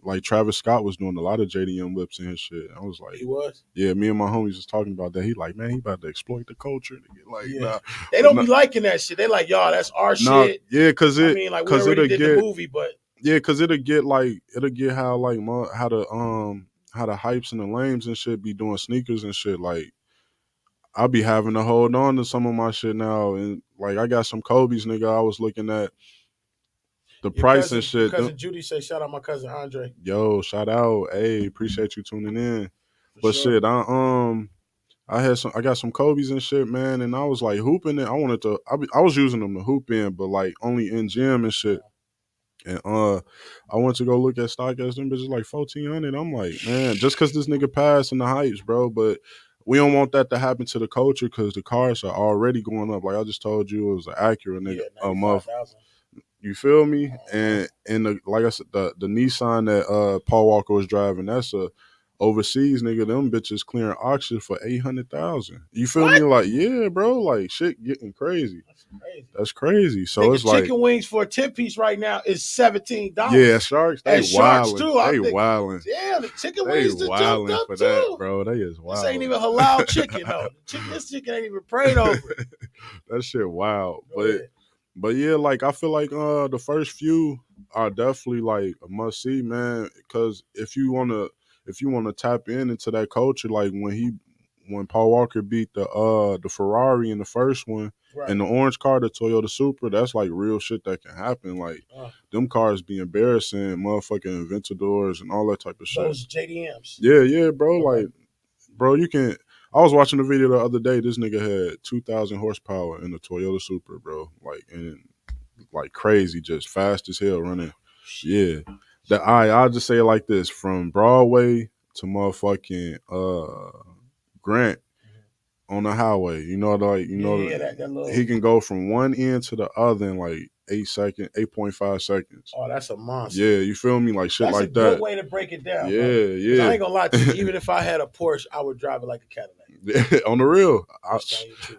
like Travis Scott was doing a lot of JDM whips and his shit. I was like, He was? Yeah, me and my homies was talking about that. He like, man, he about to exploit the culture. Like, nah. They don't be liking that shit. They like, y'all, that's our shit. Yeah, because I mean, like, we already did the movie, but because it'll get how like how the hypes and the lames and shit be doing sneakers and shit. Like, I'll be having to hold on to some of my shit now, and like I got some Kobe's, nigga. I was looking at the price and shit. Cousin Judy say, shout out my cousin Andre. Yo, shout out. Hey, appreciate you tuning in. But sure. shit, I got some Kobe's and shit, man, and I was like hooping it. I was using them to hoop in, but like only in gym and shit. And I went to go look at StockX, them bitches like 1,400. I'm like, man, just because this nigga passed in the hypes, bro, but we don't want that to happen to the culture because the cars are already going up. Like I just told you, it was an Acura, nigga, a month. You feel me? And like I said, the Nissan that Paul Walker was driving, that's a overseas nigga. Them bitches clearing auction for 800,000. You feel me? Like, yeah, bro. Like shit getting crazy. That's crazy. So nigga, it's like chicken wings for a 10-piece right now is $17. Yeah, Sharks. They Sharks too. They wilding. Yeah, the chicken wings they just jumped up for too. that, bro. They is wild. This ain't even halal chicken though. This chicken ain't even prayed over. That shit wild. But yeah, like I feel like the first few are definitely like a must see, man. Because if you wanna tap into that culture, like when Paul Walker beat the Ferrari in the first one, and the orange car, the Toyota Supra, that's like real shit that can happen. Like them cars be embarrassing, motherfucking Aventadors and all that type of shit. Those JDMs. Yeah, bro. Like, bro, you can. I was watching the video the other day. This nigga had 2,000 horsepower in the Toyota Supra, bro. Like, and like crazy, just fast as hell running. Yeah. I'll just say it like this: from Broadway to motherfucking Grant on the highway. You know, like that little... he can go from one end to the other in like 8.5 seconds. Oh, that's a monster. Yeah, you feel me? Like shit that's like that. That's a good way to break it down. Yeah, bro. yeah. I ain't gonna lie to you. Even if I had a Porsche, I would drive it like a Cadillac. On the real,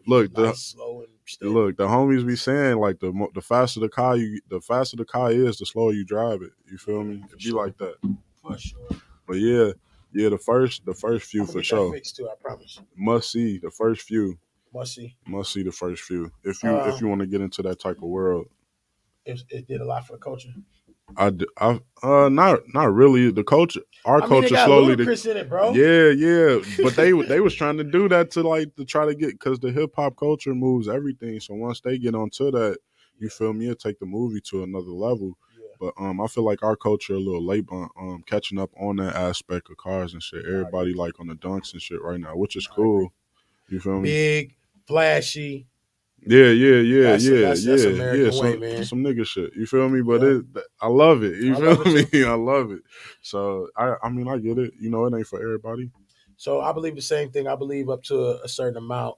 look, slow and look, the homies be saying like the faster the car is, the slower you drive it. You feel me? It be like that. For sure. But yeah, the first few for sure. Fixed too, I promise. Must see the first few. Must see the first few. If you want to get into that type of world. It did a lot for the culture. Not really. The culture, culture slowly. In it, bro. Yeah. But they was trying to do that to try to get, because the hip hop culture moves everything. So once they get onto that, you feel me, it'll take the movie to another level. Yeah. But I feel like our culture a little late on catching up on that aspect of cars and shit. Everybody like on the dunks and shit right now, which is cool. You feel me? Big, flashy. Yeah. That's American way, man. Some nigga shit. You feel me? But I love it. You feel me? I love it. So I mean, I get it. You know, it ain't for everybody. So I believe the same thing. I believe up to a certain amount,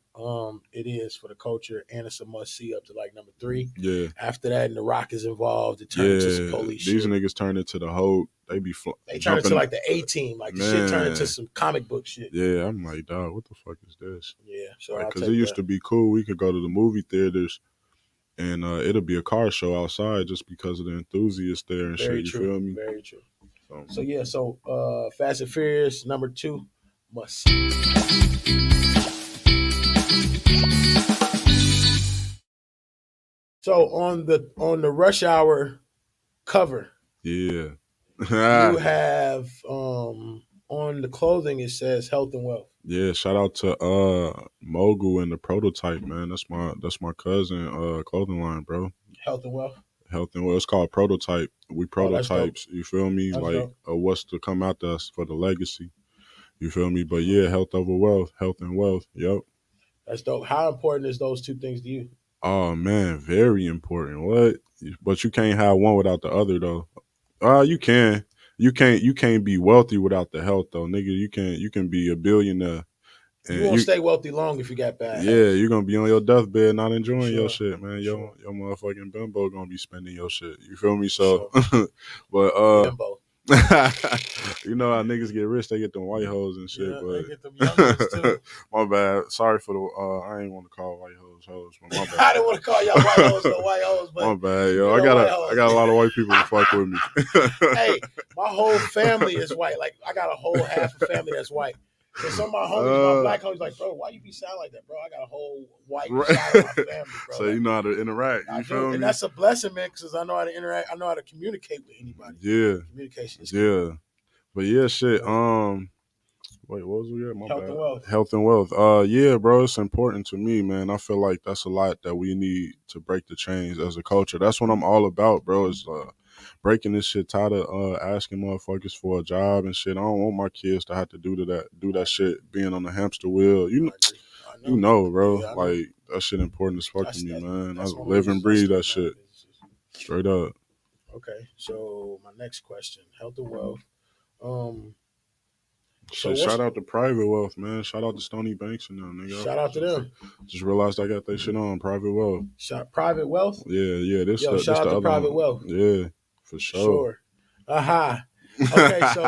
it is for the culture, and it's a must see up to like number 3. Yeah. After that, and The Rock is involved. It turns into some police these shit. niggas turn into the whole. They turn into like the A-Team. Like the shit turned into some comic book shit. Yeah, I'm like, dog, what the fuck is this? Yeah, so because it used to be cool. We could go to the movie theaters, and it'll be a car show outside just because of the enthusiasts there and Very shit. true. You feel me? Very true. So yeah, Fast and Furious #2 must see. So on the Rush Hour cover, Yeah. you have on the clothing it says health and wealth. Yeah, shout out to Mogul and the Prototype, man. That's my cousin clothing line, bro. Health and wealth. Health and well, it's called Prototype. We Oh, that's dope. prototypes, you feel me? That's Like dope. what's to come out to us for the legacy. You feel me? But yeah, health over wealth, health and wealth. Yep. That's dope. How important is those two things to you? Oh man, very important. What? But you can't have one without the other though. You can. You can't be wealthy without the health though, nigga. You can be a billionaire You and won't stay wealthy long if you got bad yeah, health. you're gonna be on your deathbed not enjoying your Sure. shit, man. Sure. Your motherfucking bimbo gonna be spending your shit. You feel me? Sure. So but Bimbo. you know how niggas get rich, they get them white hoes and shit. Yeah, but they get them young ones too. My bad. Sorry for the I ain't want to call white hoes, but my bad. I didn't want to call y'all white hoes, no white hoes, but My bad, yo. you I know, got a lot of white people who fuck with me. Hey, my whole family is white. Like I got a whole half of family that's white. So some of my homies, my black homies, like, bro, why you be sound like that, bro? I got a whole white side of my family, bro. So you know how to interact. You feel me? And that's a blessing, man, because I know how to interact. I know how to communicate with anybody. Yeah. Communication is key. But yeah, shit. Wait, what was we at? My health bad. And wealth. Health and wealth. Yeah, bro, it's important to me, man. I feel like that's a lot that we need to break the chains as a culture. That's what I'm all about, bro. Is breaking this shit, tired of asking motherfuckers for a job and shit. I don't want my kids to have to do that shit being on the hamster wheel. You know, bro. Yeah, like that shit important as fuck to me, man. I That's live and breathe that shit. Straight up. Okay, so my next question: health and wealth. So shout out to Private Wealth, man. Shout out to Stony Banks and them, nigga. Shout out to them. Just realized I got that shit on Private Wealth. Private Wealth? Yeah. This shout this out the to other Private one. Wealth. Yeah, for sure. Aha. Okay, so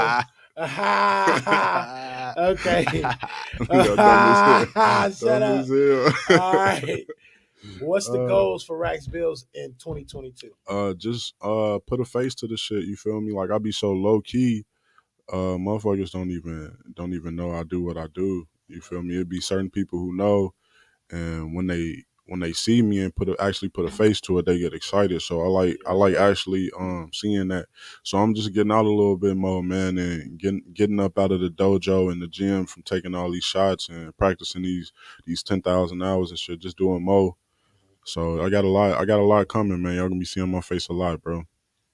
aha. Okay. Shut up. All right. What's the goals for Rax Bills in 2022? Just put a face to the shit. You feel me? Like I be so low key. Motherfuckers don't even know I do what I do. You feel me? It'd be certain people who know, and when they see me and actually put a face to it, they get excited. So I like actually seeing that. So I'm just getting out a little bit more, man, and getting up out of the dojo and the gym from taking all these shots and practicing these 10,000 hours and shit, just doing more. So I got a lot coming, man. Y'all gonna be seeing my face a lot, bro.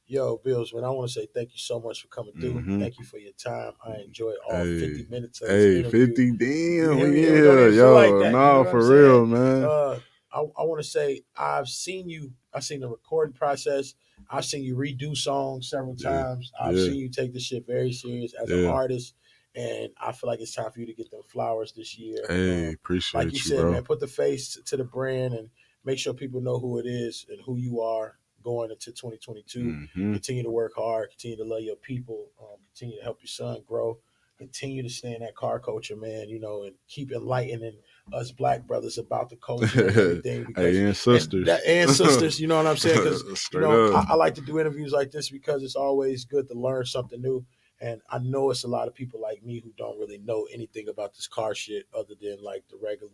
Yo, Bills, man, I want to say thank you so much for coming through. Mm-hmm. Thank you for your time. I enjoyed all 50 minutes of this interview. 50, damn, yeah, yo, like that, nah, for real, man. I want to say I've seen the recording process. I've seen you redo songs several times. I've seen you take this shit very serious as an artist. And I feel like it's time for you to get them flowers this year. Hey, appreciate like you said, bro. Man, put the face to the brand and make sure people know who it is and who you are going into 2022. Mm-hmm. Continue to work hard. Continue to love your people. Continue to help your son grow. Continue to stay in that car culture, man, and keep enlightening us black brothers about the culture and everything. Because, and sisters. And sisters, you know what I'm saying? Because, I like to do interviews like this because it's always good to learn something new. And I know it's a lot of people like me who don't really know anything about this car shit other than like the regular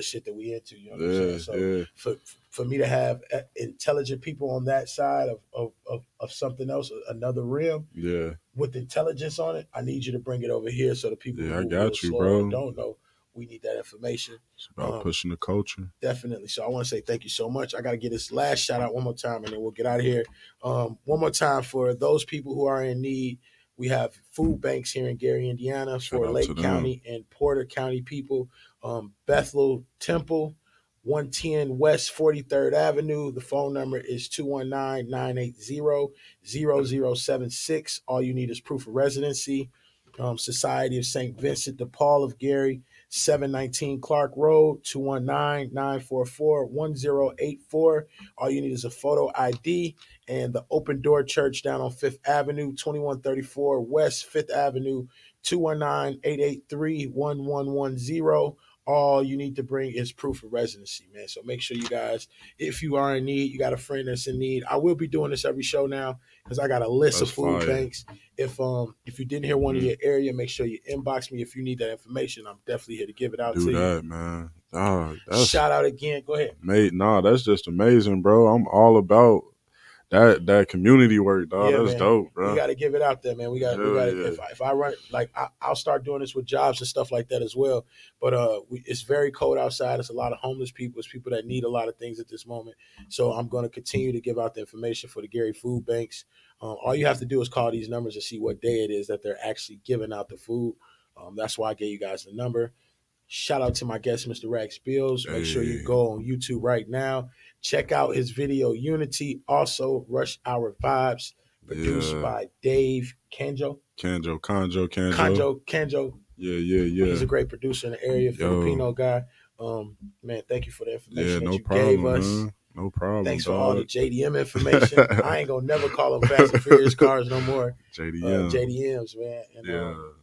shit that we into, you know what I'm saying? So for me to have intelligent people on that side of something else, another rim, with intelligence on it, I need you to bring it over here so the people who don't know, we need that information. It's about pushing the culture. Definitely. So I want to say thank you so much. I got to get this last shout out one more time and then we'll get out of here. One more time for those people who are in need. We have food banks here in Gary, Indiana for Lake County and Porter County people. Bethel Temple, 110 West 43rd Avenue. The phone number is 219-980-0076. All you need is proof of residency. Society of St. Vincent de Paul of Gary, 719 Clark Road, 219-944-1084. All you need is a photo ID. And the Open Door Church down on 5th Avenue, 2134 West 5th Avenue, 219-883-1110. All you need to bring is proof of residency, man. So make sure you guys, if you are in need, you got a friend that's in need. I will be doing this every show now because I got a list of food banks. If you didn't hear one in your area, make sure you inbox me if you need that information. I'm definitely here to give it out to you. Do that, man. Shout out again. Go ahead. Mate, that's just amazing, bro. I'm all about that community work, dog. That's dope, bro. We got to give it out there, man. We got. If I run it, like I'll start doing this with jobs and stuff like that as well. But it's very cold outside. It's a lot of homeless people. It's people that need a lot of things at this moment. So I'm going to continue to give out the information for the Gary Food Banks. All you have to do is call these numbers and see what day it is that they're actually giving out the food. That's why I gave you guys the number. Shout out to my guest, Mr. Rack Spills. Make sure you go on YouTube right now. Check out his video, Unity. Also, Rush Hour Vibes, produced by Dave Kanjo. Kanjo. Yeah. He's a great producer in the area, Filipino guy. Man, thank you for the information that you gave us. Man. No problem. Thanks for all the JDM information. I ain't going to never call them Fast and Furious cars no more. JDMs, man. And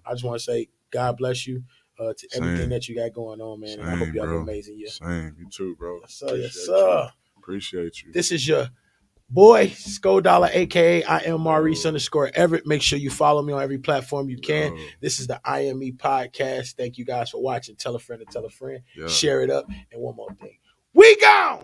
I just want to say, God bless you. To everything that you got going on, man. And I hope you have an amazing year. Same. You too, bro. Yes, sir. Appreciate you. This is your boy, Sko Dollar, a.k.a. I am Maurice _Everett. Make sure you follow me on every platform you can. This is the I Am Me Podcast. Thank you guys for watching. Tell a friend to tell a friend. Share it up. And one more thing. We gone!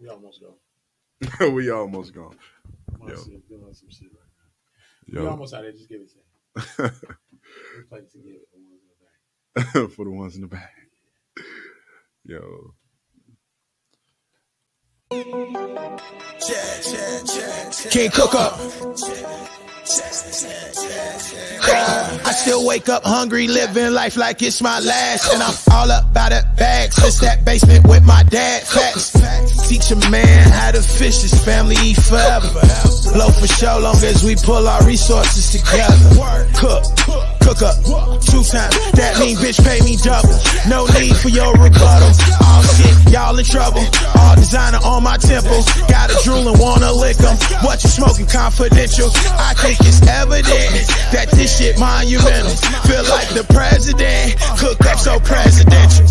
We almost gone. We almost gone. Doing some shit right now. We almost out there. Just give it to him. We play to give it for the ones in the back. For the ones in the back. Yo. Can't cook up. I still wake up hungry, living life like it's my last. And I'm all up by the bags. It's that basement with my dad. Facts. Teach a man how to fish, his family eat forever. Blow for sure, long as we pull our resources together. Cook up, 2 times. That mean bitch pay me double. No need for your rebuttal. All shit, y'all in trouble. All designer on my temple. Got a drool and wanna lick 'em. What you smoking confidential? I think it's evident that this shit monumental. Feel like the president. Cook up so presidential.